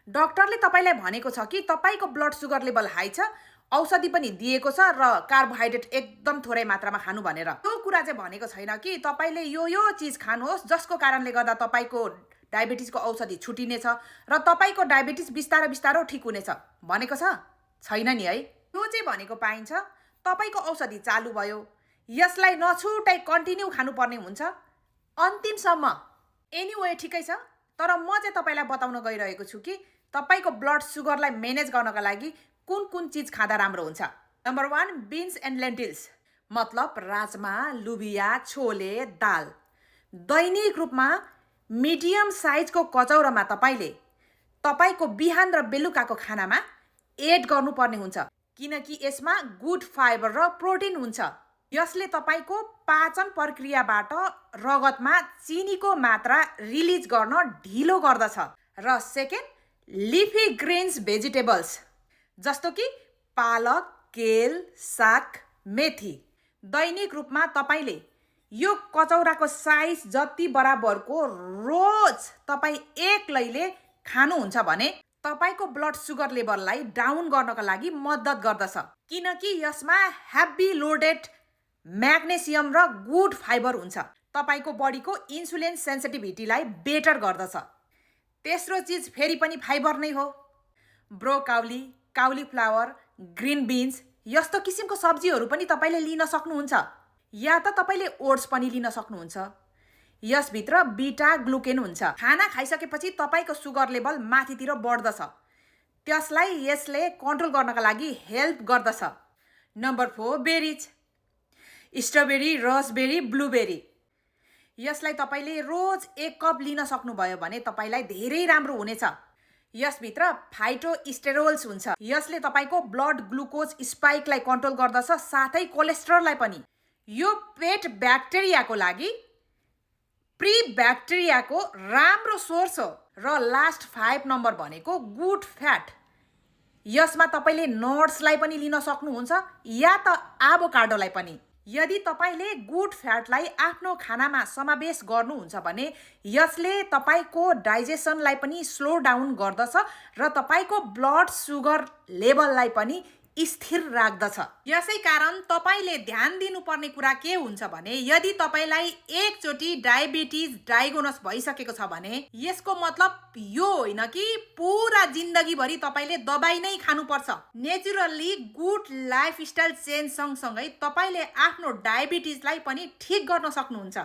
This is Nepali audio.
डाक्टरले तपाईलाई भनेको छ कि तपाईको ब्लड सुगर लेभल हाई छ, औषधि पनि दिएको छ र कार्बोहाइड्रेट एकदम थोरै मात्रामा खानु भनेर। त्यो कुरा चाहिँ भनेको छैन कि तपाईले यो चीज खानुहोस् जसको कारणले गर्दा तपाईको डायबिटिसको औषधि छुटिनेछ र तपाईको डायबिटिस बिस्तारै बिस्तारै ठिक हुनेछ भनेको छ छैन नि है। त्यो चाहिँ भनेको पाइन्छ तपाईको औषधि चालु भयो, यसलाई नछुटाइ कन्टिन्यू खानुपर्ने हुन्छ अन्तिमसम्म। एनीवे ठिकै छ, तर म चाहिँ तपाईलाई बताउन गइरहेको छु कि तपाईको ब्लड सुगरलाई म्यानेज गर्नका लागि कुन कुन चीज खाँदा राम्रो हुन्छ। नम्बर 1, बिन्स एन्ड लेन्टिल्स, मतलब राजमा, लुबिया, छोले, दाल। दैनिक रूपमा मिडियम साइजको कचौरामा तपाईले तपाईको बिहान र बेलुकाको खानामा एड गर्नुपर्ने हुन्छ, किनकि यसमा गुड फाइबर र प्रोटिन हुन्छ। यसले तपाईको पाचन प्रक्रियाबाट रगतमा चिनीको मात्रा रिलिज गर्न ढिलो गर्दछ। र सेकेन्ड, लिफी ग्रेन्स भेजिटेबल्स जस्तो कि पालक, केल, साग, मेथी। दैनिक रूपमा तपाईले यो कचौराको साइज जति बराबरको रोज तपाई एक्लैले खानुहुन्छ भने तपाईको ब्लड सुगर लेभललाई डाउन गर्नका लागि मद्दत गर्दछ, किनकि यसमा हेभी लोडेड म्याग्नेसियम र गुड फाइबर हुन्छ। तपाईको बडीको इन्सुलिन सेन्सिटिभिटीलाई बेटर गर्दछ। तेस्रो चीज फेरि पनि फाइबर नै हो। ब्रोकाउली, काउलीफ्लावर, ग्रीन बिन्स यस्तो किसिमको सब्जीहरू पनि तपाईले लिन सक्नुहुन्छ, या त तपाईले ओट्स पनि लिन सक्नुहुन्छ। यसभित्र बीटा ग्लुकेन हुन्छ। खाना खाइसकेपछि तपाईको सुगर लेभल माथितिर बढ्दछ, त्यसलाई यसले कन्ट्रोल गर्नका लागि हेल्प गर्दछ। Number 4, bearish, strawberry, raspberry, blueberry. यसलाई तपाईले रोज 1 कप लिन सक्नुभयो भने तपाईलाई धेरै राम्रो हुनेछ। यसभित्र फाइटोस्टेरोल्स हुन्छ, यसले तपाईको ब्लड ग्लुकोज स्पाइकलाई कन्ट्रोल गर्दछ, साथै कोलेस्ट्रललाई पनि। यो पेट ब्याक्टेरियाको लागि प्रिब्याक्टेरियाको राम्रो सोर्स हो। र लास्ट 5 नम्बर भनेको गुड फ्याट। यसमा तपाईले नट्सलाई पनि लिन सक्नुहुन्छ या त एभोकाडोलाई पनि। यदि तपाईले गुड फ्याटलाई आफ्नो खानामा समावेश गर्नुहुन्छ भने यसले तपाईको डाइजेसनलाई पनि स्लो डाउन गर्दछ र तपाईको ब्लड सुगर लेभललाई पनि स्थिर राख्दछ। यसै कारण तपाईले ध्यान दिनुपर्ने कुरा के हुन्छ भने यदि तपाईलाई एकचोटि डायबिटिज डायग्नोस भइसकेको छ भने यसको मतलब यो होइन कि पुरा जिन्दगीभरि तपाईले दबाई नै खानुपर्छ। नेचुरली गुड लाइफस्टाइल चेन्ज सँगसँगै तपाईले आफ्नो डायबिटिजलाई पनि ठिक गर्न सक्नुहुन्छ।